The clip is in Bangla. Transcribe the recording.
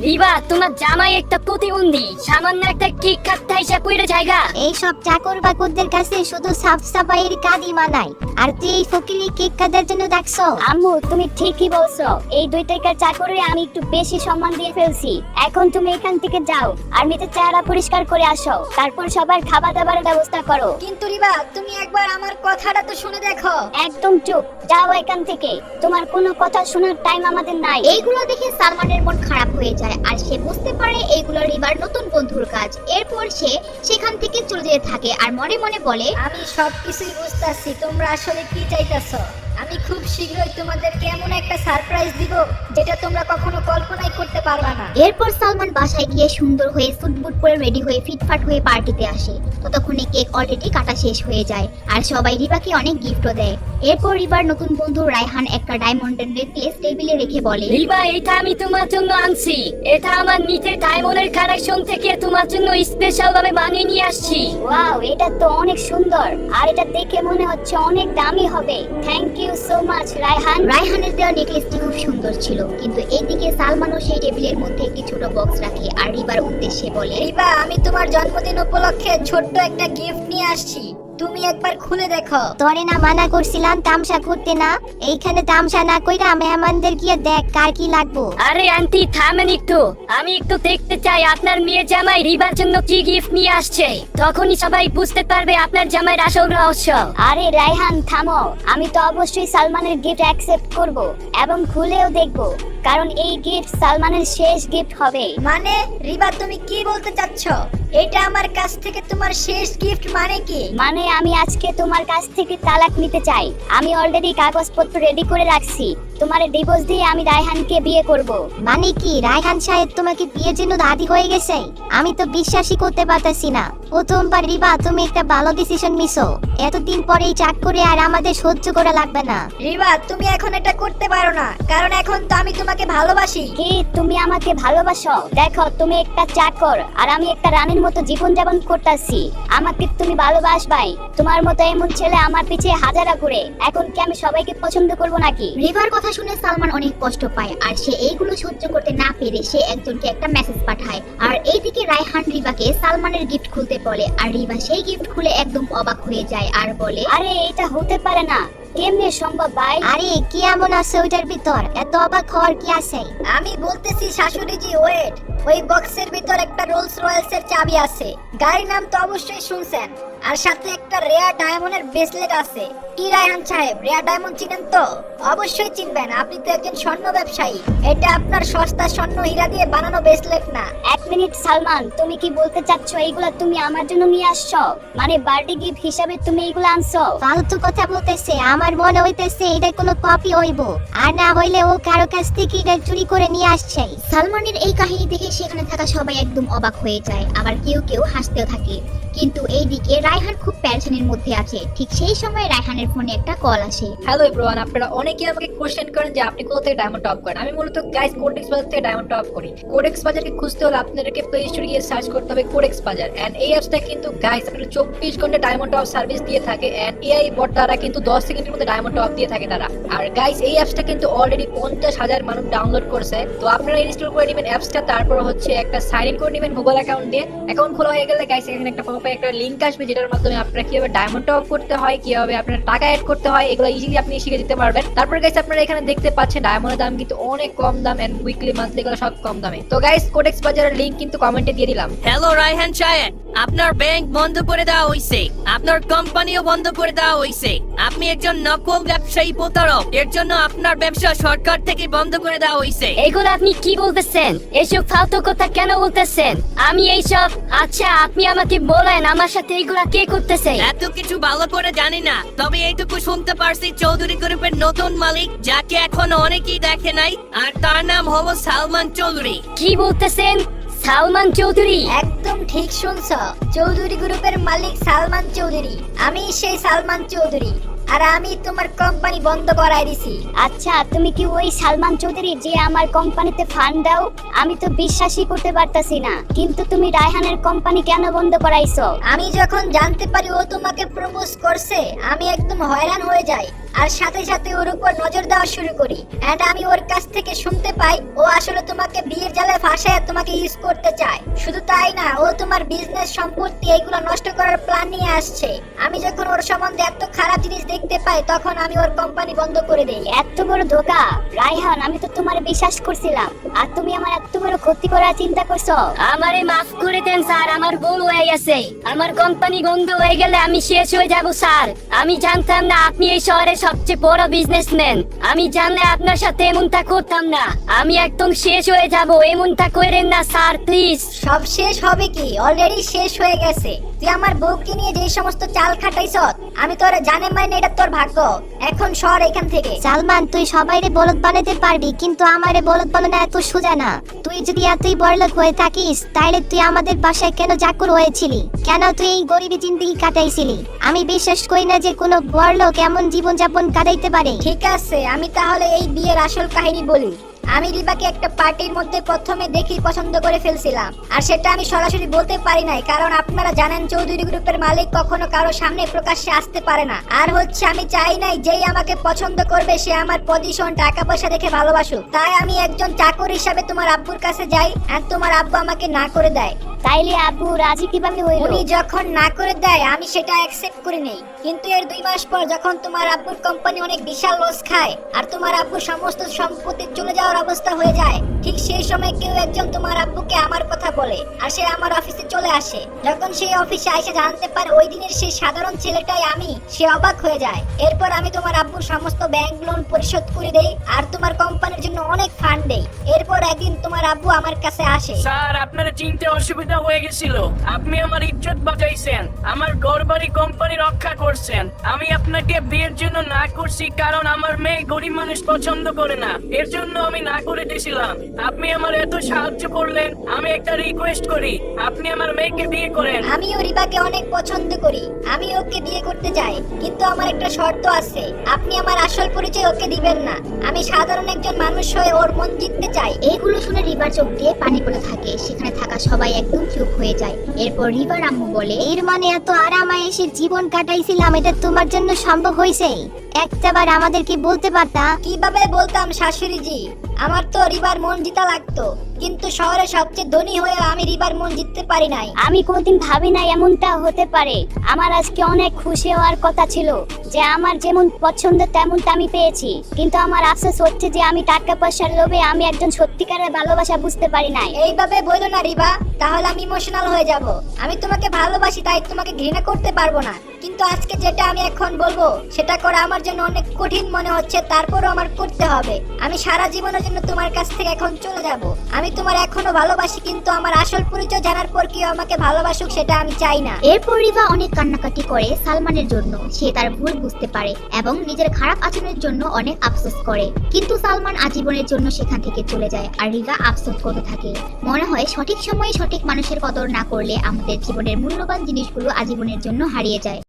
রিবা, তোমার জামাই একটা প্রতিবন্ধী, সামান্য একটা কিক খাটতে হিসাব কইরা জায়গা। এইসব চাকর বাকরদের কাছে শুধু সাফ সাফাইয়ের কাজই মানায়, আর তুই এই ফকিরি কেক কাটার জন্য ডাকছো? আম্মু, তুমি ঠিকই বলছো, এই 2 টাকার চাকরে আমি একটু বেশি সম্মান দিয়ে ফেলছি। এখন তুমি এখান থেকে যাও আর মেয়েদের চেহারা পরিষ্কার করে আসো, তারপর সবার খাবার দাবারের ব্যবস্থা করো। কিন্তু রিবা, তুমি একবার আমার কথাটা তো শুনে দেখো। একদম চুপ, যাও এখান থেকে, তোমার কোনো কথা শোনার টাইম আমাদের নাই। এইগুলো দেখে সালমানের মন খারাপ হয়ে যায়, আর সে বুঝতে পারে এইগুলো রিবার নতুন বন্ধুর কাজ। এরপর সে সেখান থেকে চলে যেতে থাকে আর মনে মনে বলে, আমি সবকিছুই বুঝতাছি তোমরা আসলে কি চাইতাছো। আমি খুব শীঘ্রই তোমাদেরকে এমন একটা সারপ্রাইজ দিব যেটা তোমরা কখনো কল্পনাই করতে পারবা না। এরপর সালমান বাসায় গিয়ে সুন্দর হয়ে সুটবুট পরে রেডি হয়ে ফিটফাট হয়ে পার্টিতে আসে। ততক্ষণে কেক অলরেডি কাটা শেষ হয়ে যায় আর সবাই রিবাকে অনেক গিফটও দেয়। এরপর রিবার নতুন বন্ধু রায়হান একটা ডায়মন্ডের নেকলেস টেবিলে রেখে বলে, রিবা, এটা আমি তোমার জন্য আনছি। এটা আমার নিজের ডায়মন্ডের কালেকশন থেকে তোমার জন্য স্পেশাল ভাবে বানিয়ে নিয়ে আসছি। ওয়াও, এটা তো অনেক সুন্দর, আর এটা দেখে মনে হচ্ছে অনেক দামি হবে। Thank you so much Raihan. রায়হানের দেওয়া নেকলেসটি খুব সুন্দর ছিল, কিন্তু এইদিকে সালমানও সেই টেবিলের মধ্যে একটি ছোট বক্স রাখে আর রিবার উদ্দেশ্যে বলে, রিবা, আমি তোমার জন্মদিন উপলক্ষে ছোট্ট একটা গিফট নিয়ে আসছি, তুমি একবার খুলে দেখো। তোরে না মানা করছিলাম তামসা করতে না? এইখানে তামসা না কইরা মেহমানদের গিয়ে দেখ কার কি লাগবো। আরে আন্টি, থামেন একটু, আমি একটু দেখতে চাই আপনার মেয়ে জামাই রিবার জন্য কি গিফট নিয়ে আসছে। তখনই সবাই বুঝতে পারবে আপনার জামাইয়ের আসল রহস্য। আরে রায়হান, থামো, আমি তো অবশ্যই সালমানের গিফট অ্যাকসেপ্ট করব এবং খুলেও দেখব, কারণ এই গিফট সালমানের শেষ গিফট হবে। মানে রিবা, তুমি কি বলতে চাচ্ছ? এটা আমার কাছ থেকে তোমার শেষ গিফট মানে কি? মানে আমি আজকে তোমার কাছ থেকে তালাক নিতে চাই। আমি অলরেডি কাগজপত্র রেডি করে রাখছি, তোমার ডিভোর্স দিয়ে আমি রায়হানকে বিয়ে করব। মানে কি রায়হান সাহেব তোমাকে বিয়ের জন্য রাজি হয়ে গেছে? আমি তো বিশ্বাসই করতে পারতাছি না। প্রথমবার রিবা, তুমি একটা ভালো ডিসিশন নিছো। এতদিন পরে এই চাক করে আর আমাদের সহ্য করা লাগবে না। রিবা, তুমি এখন এটা করতে পারো না, কারণ এখন তো আমি তোমাকে ভালোবাসি। কি তুমি আমাকে ভালোবাসো? দেখো, তুমি একটা চাকর আর আমি একটা রানীর মতো জীবন যাপন করতেছি। আমাকে তুমি ভালোবাসবাই। তোমার মতো এমন ছেলে আমার পিছে হাজারা ঘুরে, এখন কি আমি সবাইকে পছন্দ করব নাকি? রিভার কথা শুনে সালমান অনেক কষ্ট পায়, আর সে এইগুলো সহ্য করতে না পেরে সে একজনকে একটা মেসেজ পাঠায়। আর এইদিকে রায়হান রিভাকে সালমানের গিফট খুলতে বলে, আর রিভা সেই গিফট খুলে একদম অবাক হয়ে যায় আর বলে, আরে এটা হতে পারে না, কেমনে সম্ভব ভাই? আরে কি এমন আছে ওইটার ভিতর? এত অবাক হওয়ার কি আছে? আমি বলতেছি শাশুড়িজি, ওয়েট। ওই বক্সের ভিতর একটা রোলস রয়েলস এর চাবি আছে, গাড়ির নাম তো অবশ্যই শুনছেন, আর সাথে একটা রেয়ার ডায়মন্ডের ব্রেসলেট আছে। কি রায়হান সাহেব, রেয়ার ডায়মন্ড চিনেন তো? অবশ্যই চিনবেন, আপনি তো একজন স্বর্ণ ব্যবসায়ী। এটা আপনার সস্তা স্বর্ণ হীরা দিয়ে বানানো ব্রেসলেট না। এক মিনিট সালমান, তুমি কি বলতে চাচ্ছ এইগুলা তুমি আমার জন্য নিয়ে আসছো? মানে বার্থডে গিফট হিসাবে তুমি এইগুলো আনছো? ফালতু কথা বলতেছে। আমার মনে হইতেছে এটা কোনো কপি হইব, আর না হইলে ও কারো কাছ থেকে এটা চুরি করে নিয়ে আসছে। সালমানের এই কাহিনী দেখে সেখানে থাকা সবাই একদম অবাক হয়ে যায়, আবার কেউ কেউ হাসতেও থাকে। কিন্তু এইদিকে রায়হান খুব প্যারেশানির মধ্যে আছে। ঠিক সেই সময় রায়হানের ফোনে একটা কল আসে। হ্যালো এভরিওয়ান, আপনারা অনেকেই আমাকে কোশ্চেন করেন যে আপনি কোথা থেকে ডায়মন্ড টপ করেন। আমি মূলত গাইস কোডেক্স বাজার থেকে ডায়মন্ড টপ করি। কোডেক্স বাজারকে খুঁজতে হলে আপনাদেরকে প্লে স্টোরে গিয়ে সার্চ করতে হবে কোডেক্স বাজার। এন্ড এই অ্যাপসটা কিন্তু গাইস আপনাদের 24 ঘন্টা ডায়মন্ড টপ সার্ভিস দিয়ে থাকে। এন্ড এআই বট দ্বারা কিন্তু 10 সেকেন্ডের মধ্যে ডায়মন্ড টপ দিয়ে থাকে তারা। আর গাইস এই অ্যাপসটা কিন্তু অলরেডি 50,000 মানুষ ডাউনলোড করছে। তো আপনারা ইনস্টল করে নেবেন অ্যাপসটা, তারপর হচ্ছে একটা সাইন ইন করে নেবেন মোবাইল অ্যাকাউন্ট দিয়ে। অ্যাকাউন্ট খোলা হয়ে গেলে গাইস এখানে একটা পপআপে একটা লিংক আসবে, যেটার মাধ্যমে আপনারা কিভাবে ডায়মন্ড টপ করতে হয়, কিভাবে আপনারা টাকা অ্যাড করতে হয়, এগুলো ইজিলি আপনি শিখে দিতে পারবেন। তারপর গাইস আপনারা এখানে দেখতে পাচ্ছেন ডায়মন্ডের দাম কিন্তু অনেক কম দাম, এন্ড উইকলি মান্থলি এগুলো সব কম দামে। তো গাইস কোডেক্স বাজারের লিংক কিন্তু কমেন্টে দিয়ে দিলাম। হ্যালো রায়হান সাহেব, আপনার ব্যাংক বন্ধ করে দেওয়া হয়েছে, আপনার কোম্পানিও বন্ধ করে দেওয়া হয়েছে। আপনি একজন নকল ব্যবসায়ী প্রতারক, এর জন্য আপনার ব্যবসা সরকার থেকে বন্ধ করে দেওয়া হয়েছে। এগুলো আপনি কি বলতেছেন? এসব ফালতু কথা কেন বলতেছেন? আমি এইসব, আচ্ছা আপনি আমাকে বলেন আমার সাথে এইগুলা কে করতেছে? এত কিছু ভালো করে জানি না, তবে এইটুকু শুনতে পারছি চৌধুরী গ্রুপের নতুন মালিক, যাকে এখন অনেকেই দেখে নাই, আর তার নাম হলো সালমান চৌধুরী। কি বলতেছেন? সালমান চৌধুরী? একদম ঠিক শুনছ, চৌধুরী গ্রুপের মালিক সালমান চৌধুরী। আমি সেই সালমান চৌধুরী। আর আমি তোমার কোম্পানি বন্ধ করাই দিছি। আচ্ছা, তুমি কি ওই সালমান চৌধুরী যে আমার কোম্পানিতে ফান্ড দাও? আমি তো বিশ্বাসই করতে পারতাছি না। কিন্তু তুমি রায়হানের কোম্পানি কেন বন্ধ করাইছো? আমি যখন জানতে পারি ও তোমাকে প্রপোজ করছে, আমি একদম হয়রান হয়ে যাই আর সাথে সাথে ওর উপর নজর দেওয়া শুরু করি। এন্ড আমি ওর কাছ থেকে শুনতে পাই ও আসলে তোমাকে বিয়ের জালে ফাঁসায় তোমাকে ইউজ করতে চায়। শুধু তাই না, ও তোমার বিজনেস সম্পত্তি এগুলো নষ্ট করার প্ল্যান নিয়ে আসছে। আমি যখন ওর সম্বন্ধে এত খারাপ জিনিস দেখতে পাই তখন আমি ওর কোম্পানি বন্ধ করে দেই। এত বড় ধোকা! রায়হান, আমি তো তোমার বিশ্বাস করছিলাম, আর তুমি আমার এত বড় ক্ষতি করার চিন্তা করছো। আমারে মাফ করে দেন স্যার, আমার ভুল হয়ে গেছে। আমার কোম্পানি বন্ধ হয়ে গেলে আমি শেষ হয়ে যাব স্যার। আমি জানতাম না আপনি এই শহরের সবচেয়ে বড় বিজনেসম্যান। আমি জানলে আপনার সাথে এমনটা করতাম না। আমি একদম শেষ হয়ে যাব, এমনটা করেন না স্যার, প্লিজ। সব শেষ হবে কি? অলরেডি শেষ হয়ে গেছে। তুই আমার বউকে নিয়ে যে সমস্ত চাল খাটাইছ, আমি তোর জানে মানে এটা তোর ভাগ্য। এখন সর এখান থেকে। সালমান, তুই সবাইরে বলদ বানাতে পারবি, কিন্তু আমারে বলদ বানানো এত সোজা না। তুই যদি এতই বড়লোক হয়ে থাকিস, তাহলে তুই আমাদের বাসায় কেন চাকর হয়েছিলি? কেন তুই এই গরিবী জিন্দেগি কাটাইছিলি? আমি বিশ্বাস করি না যে কোনো বড়লোক এমন জীবনযাপন কাটাইতে পারে। ঠিক আছে, আমি তাহলে এই বিয়ের আসল কাহিনী বলি। আমি রিবাকে একটা পার্টির মধ্যে প্রথমে দেখি পছন্দ করে ফেলছিলাম, আর সেটা আমি সরাসরি বলতে পারি নাই, কারণ আপনারা জানেন চৌধুরী গ্রুপের মালিক কখনো কারো সামনে প্রকাশ্যে আসতে পারে না। আর হচ্ছে আমি চাই নাই যেই আমাকে পছন্দ করবে সে আমার পজিশন টাকা পয়সা দেখে ভালোবাসুক। তাই আমি একজন চাকর হিসাবে তোমার আব্বুর কাছে যাই, আর তোমার আব্বু আমাকে না করে দেয়। তাইলে আব্বু রাজি কিভাবে হইল? উনি যখন না করে দেয় আমি সেটা অ্যাকসেপ্ট করে নেই। কিন্তু এর 2 মাস পর যখন তোমার আব্বুর কোম্পানি অনেক বিশাল লস খায় আর তোমার আব্বুর সমস্ত সম্পত্তি চলে যাওয়ার অবস্থা হয়ে যায়, ঠিক সেই সময় কেউ একজন তোমার আব্বুকে আমার কথা বলে আর সে আমার অফিসে চলে আসে। যখন সেই অফিসে এসে জানতে পারে ওই দিনের সেই সাধারণ ছেলেটাই আমি, সে অবাক হয়ে যায়। এরপর আমি তোমার আব্বুর সমস্ত ব্যাংক লোন পরিশোধ করে দেই আর তোমার কোম্পানির জন্য অনেক ফান্ড দেই। এরপর একদিন তোমার আব্বু আমার কাছে আসে। স্যার, আপনার চিনতে অসুবিধা হয়ে গেছিল। আপনি আমার ইজ্জত বাঁচাইছেন, আমার ঘরবাড়ি কোম্পানি রক্ষা করছেন। আমি আপনাকে বিয়ের জন্য না করছি কারণ আমার মেয়ে গরিব মানুষ পছন্দ করে না, এর জন্য আমি না করে দিয়েছিলাম। আপনি আমার এত সাহায্য করলেন, আমি একটা রিকোয়েস্ট করি, আপনি আমার মেয়েকে বিয়ে করেন। আমিও রিবাকে অনেক পছন্দ করি, আমি ওকে বিয়ে করতে চাই, কিন্তু আমার একটা শর্ত আছে। আপনি আমার আসল পরিচয় ওকে দিবেন না। আমি সাধারণ একজন মানুষ হয়ে ওর মন জিততে চাই। এইগুলো শুনে রিভার চোখ দিয়ে পানি পড়ে থাকে। সেখানে থাকা সবাই একদম চুপ হয়ে যায়। এরপর রিভার আম্মু বলে, এর মানে এত আরামায়েশে জীবন কাটাইছিলাম, এটা তোমার জন্য সম্ভব হয়েছে? একটাবার আমাদেরকে বলতে পারতা? কিভাবে বলতাম শাশুড়ি জি, আমার তো রিবার মন জিতা লাগতো, কিন্তু শহরে সবচেয়ে ধনী হয়ে আমি রিবার মন জিততে পারি নাই। আমি কোনদিন ভাবি না এমনটা হতে পারে। আমার আজকে অনেক খুশি হওয়ার কথা ছিল যে আমার যেমন পছন্দ তেমনটা আমি পেয়েছি, কিন্তু আমার আফসোস হচ্ছে যে আমি টাকা পয়সার লোভে আমি একজন সত্যিকারের ভালোবাসা বুঝতে পারি নাই। এইভাবে বলো না রিবা, তাহলে আমি ইমোশনাল হয়ে যাব। আমি তোমাকে ভালোবাসি তাই তোমাকে ঘৃণা করতে পারবো না, কিন্তু আজকে যেটা আমি এখন বলবো সেটা করা আমার জন্য অনেক কঠিন মনে হচ্ছে, তারপরও আমার করতে হবে। আমি সারা জীবনের জন্য তোমার কাছ থেকে এখন চলে যাব। আমি তোমার এখনো ভালোবাসি, কিন্তু আমার আসল পরিচয় জানার পর কেউ আমাকে ভালোবাসুক সেটা আমি চাই না। এরপর রিভা অনেক কান্নাকাটি করে সালমানের জন্য। সে তার ভুল বুঝতে পারে এবং নিজের খারাপ আচরণের জন্য অনেক আফসোস করে, কিন্তু সালমান আজীবনের জন্য সেখান থেকে চলে যায় আর রিভা আফসোস করতে থাকে। মনে হয় সঠিক সময়ে সঠিক মানুষের কদর না করলে আমাদের জীবনের মূল্যবান জিনিসগুলো আজীবনের জন্য হারিয়ে যায়।